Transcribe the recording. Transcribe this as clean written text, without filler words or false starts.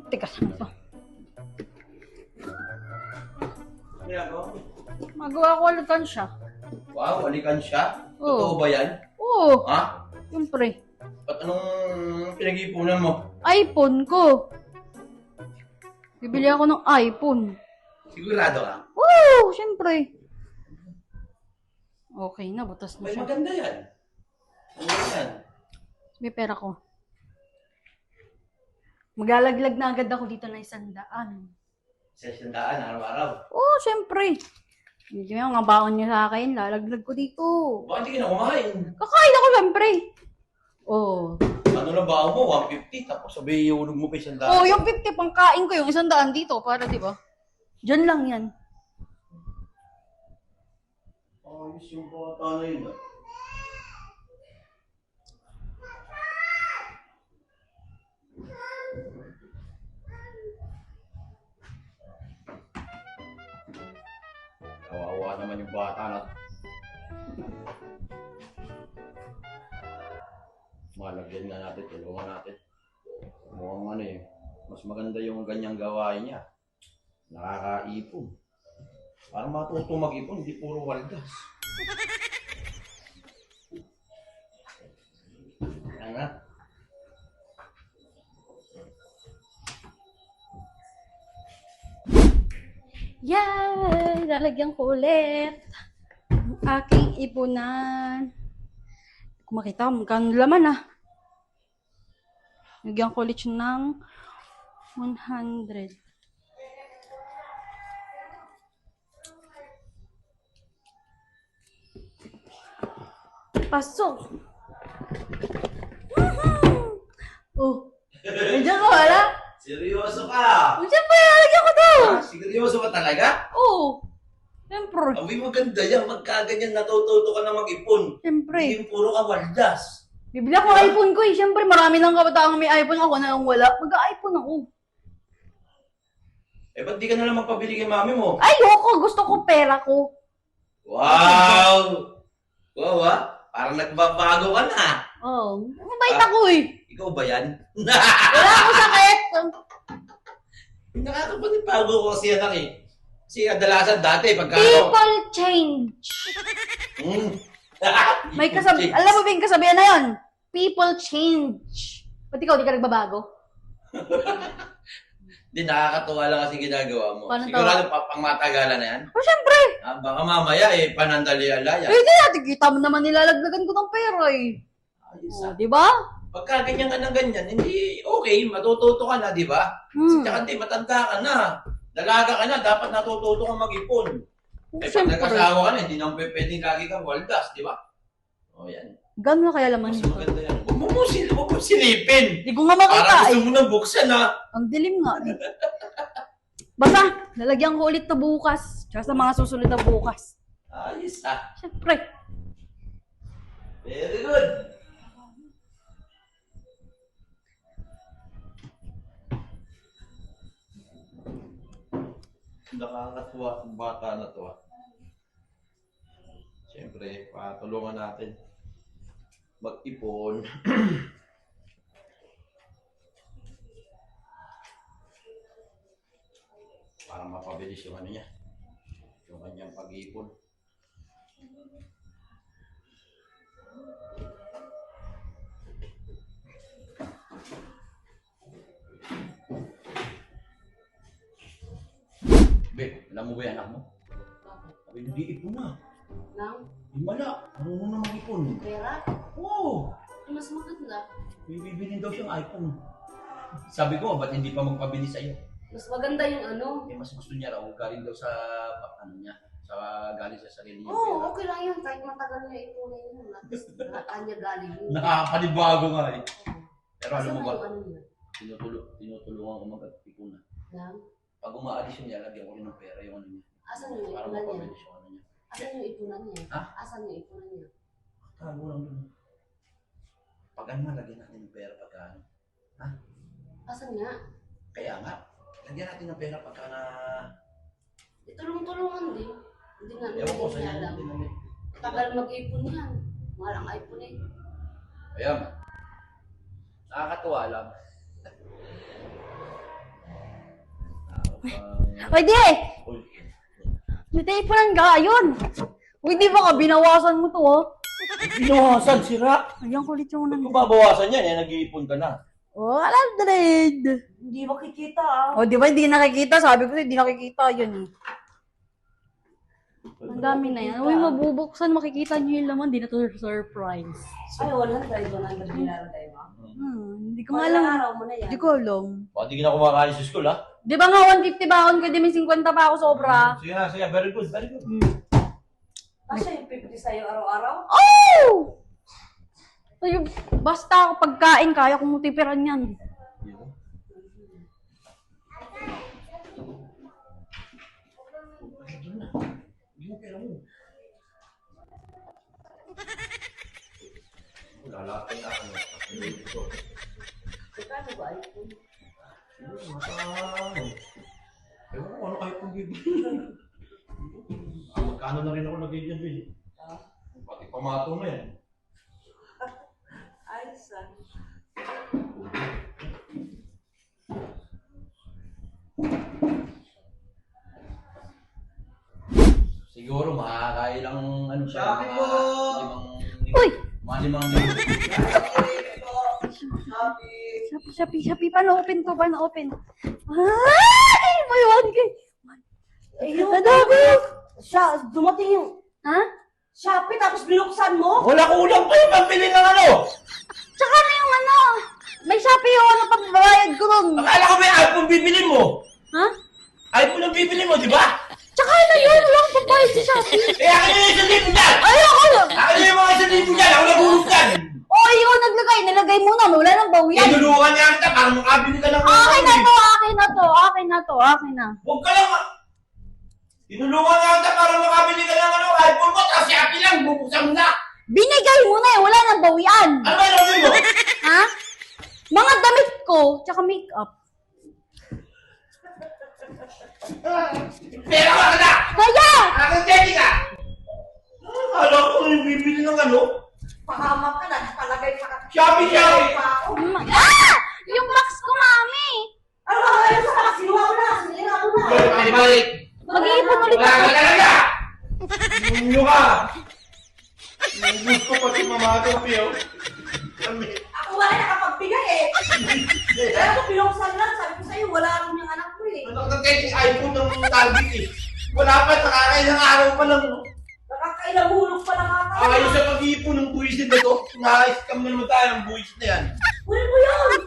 Teka, saan ito? Magawa ko alikan siya. Wow, alikan siya? Oo. Totoo ba yan? Oo, Ha? siyempre. Ba't anong pinag-iipunan mo? iPhone ko. Bibili ako ng iPhone. Sigurado ka? Oo, siyempre. Okay na, butas na May siya. maganda yan. Ano yan? May pera ko. Maglalaglag na agad ako dito na 100. Sa sandaan, araw-araw. Oo, siyempre. Hindi mo nga baon niyo sa akin. Lalaglag ko dito. Bakit hindi ka na kumain? Kakain ako, siyempre. Oo. Ano na ba mo? 150, tapos sabi iulog mo pa yung sandaan. Oo, yung 50 pang kain ko, yung 100 dito. Para, di ba? Diyan lang yan. Ayos yung bata na yun. Kawawa naman yung bata na. Malagyan nga natin, tulungan natin. Mukhang ano eh, mas maganda yung ganyang gawain niya. Nakakaipon. Parang matuto mag-ipon, hindi puro waldas. Yan na. Yay! Lalagyan ko ulit ang aking ipunan. Kung makita, magkano laman ah. Lagyan ko ulit siya ng 100. Pasok! Oh, nandiyan ka wala? Seryoso ka? Oh, siyempre, lalagyan ko to! Seryoso ka talaga? Oo, siyempre. Awi maganda yan, magkaganyan natututo ka na mag-ipon. Siyempre. Hindi yung puro ka waldas. Bibili ako ng iPhone ko eh. Siyempre, marami ng kabataang may iPhone. Ako na lang wala. Mag-iPhone ako. Eh, ba't di ka na lang magpabili kay mami mo? Ayoko. Gusto ko pera ko. Wow! Wow ah, parang nagbabago ka na. Oo. Mabait ako eh. Ikaw ba yan? Wala ako sakit. Nakakapanibago ko kasi anak eh. Kasi kadalasan dati pagka People change. Hmm. May kasabi. Alam mo ba yung kasabihan na yun? People change. Ba't ikaw, di ka nagbabago? Hindi, nakakatuwa lang kasi ginagawa mo. Paano Sigurado pang matagalan na yan. Oh, siyempre. Baka mamaya eh, panandali-alaya. Eh, di natin. Kita mo naman nilalagdagan ko ng pera eh. Ayos Oh, ah. di ba? Pagka ganyan ka ng ganyan, hindi okay, matututo ka na, di ba? Tsaka hindi, matanda ka na. Dalaga ka na, dapat natututo ka mag-ipon. Eh, pag Siyempre. nag-asawa ka na, hindi naman pwedeng lagi kang waldas, di ba? O yan. Gano'n kaya laman Mas nito? maganda yan. Huwag mo silipin. Di ko nga makita Parang eh. gusto mo nang buksan, ha? Ang dilim nga eh. Basta, lalagyan ko ulit na bukas. Tsaka sa mga susunod na bukas. Ayos, ah. Siyempre. Very good. Nakakatuwa ang bata na to, ah. Siyempre, patulungan natin mag-ipon. Para mapabilis yung ano niya, yung kanyang pag-ipon. Be, alam mo ba yung anak mo? Sabi, nag-iipon na. Lang? Himala, marunong na mag-ipon. Pera? Oo, Mas maganda. may bibilin daw siyang iPhone. Sabi ko, ba't hindi pa magpabili sa'yo? Mas maganda yung ano. Eh, mas gusto niya raw, galing daw sa, ano niya, sa galing sa sarili niya. Oo, okay lang yun. Kahit matagal niya ipunin yun. At least, kanya galing yun. Nakakapanibago nga eh. Pero alam mo Saan ba, yung ano niya? tinutulungan ko mag-ipon na. Lang? Pag umaalis yung niya, lagyan ko rin ng pera yung ano niya. Asan yung Para ipunan niya? mapabilis yung ano niya. Asan yung ipunan niya? Ha? Asan yung ipunan niya? Tago lang dun. Pag ano, lagyan natin ng pera pagka ano. Asan nga? Kaya nga, lagyan natin ng pera pagka na... Tulong-tulungan din. Hindi nga Ewan ko, namin sa'yo alam. natin namin. Tagal mag-ipon yan. Mahal ang iPhone eh. Ayan. Nakakatuwa lang. Pwede! May taipunan ka, ayun! Uy, di ba ka, binawasan mo to, oh. Binawasan, sira. Ayan, kulit yung Kung nandito. babawasan yan, nag-iipon ka na. Oh, 100! Hindi makikita ah. Oh, di ba hindi nakikita? Sabi ko, hindi nakikita, yun eh. Ang dami na yan. Uy, mabubuksan, makikita nyo yung laman, di na to surprise. Ay, 100 binaratay mo. Hindi ko nga alam. Araw mo na yan. Hindi ko alam. Baka di ka na kumakain sa school, ha? Di ba nga 150 baon ko, di may 50 pa ako sobra. Sige na, sige. Very good, very good. Kasi yung 50 sa'yo araw-araw? Oh! Ay, basta ako pagkain, kaya kong mutipiran yan. Lalapin na ako. Kano ba iPhone? Ewan ko ano kayo kung bibili. Magkano na rin ako nag-bili. Pati pamato mo yan. Ayos ah. Siguro makakailang ano siya. Sabi ko! Uy! Mga limang libo. Shopee, paano open to? Paano open? Ay! May 1K! Ayun. Ang dami! Dumating yung Ha? Shopee tapos binuksan mo? Wala kulang pa yung pambili ng ano! Tsaka na yung ano! May Shopee yung ano pagbabayad ko nun! Akala ko may iPhone bibili mo! Ha? iPhone ang bibili mo, di ba? Tsaka na yun! Wala akong pagbayad sa Shopee! Eh, akin yung isang libo dyan! Ayoko na! Akin yung mga isang libo dyan! Ako nagulog dyan! Oh, ikaw naglagay! Nilagay mo na! Wala nang bawian! Tinulungan niya kita para makabili ka ng Akin na to! Akin na to! Akin na to! Akin na! Huwag ka lang tinulungan niya kita para makabili ka ng ano, iPhone mo, tapos Shopee lang, bubuksan mo na! Binigay mo na eh! Wala nang bawian! Ano ba yung mo? Ha? Mga damit ko, tsaka makeup. Pera ka na! Kaya! Akin Jenny ka! Akala ko yung bibili ng ano? Pahamak ka na, palagay pa ka. Shopee! Ah! Yung max ko, mami! Ano ba kayo sa taas? Sinuha mo na! Sinira mo na! Balik! Mag-iipon ulit Wala ako. ka talaga! Nunyo ka! Gusto pa si Mama Topi, oh. Ako wala nakapagbigay eh! Kaya ako pinuksan lang, sabi ko sa'yo, wala rin yung anak ko eh. Nakakagay yung iPhone ng target, eh. Wala pa, nakakailang araw pa lang. Nakakailang hulog pa lang ako. Ayos sa pag-iipon ng buwisin na to. Na-scam na naman tayo ng buwis na yan. Kunin mo yun!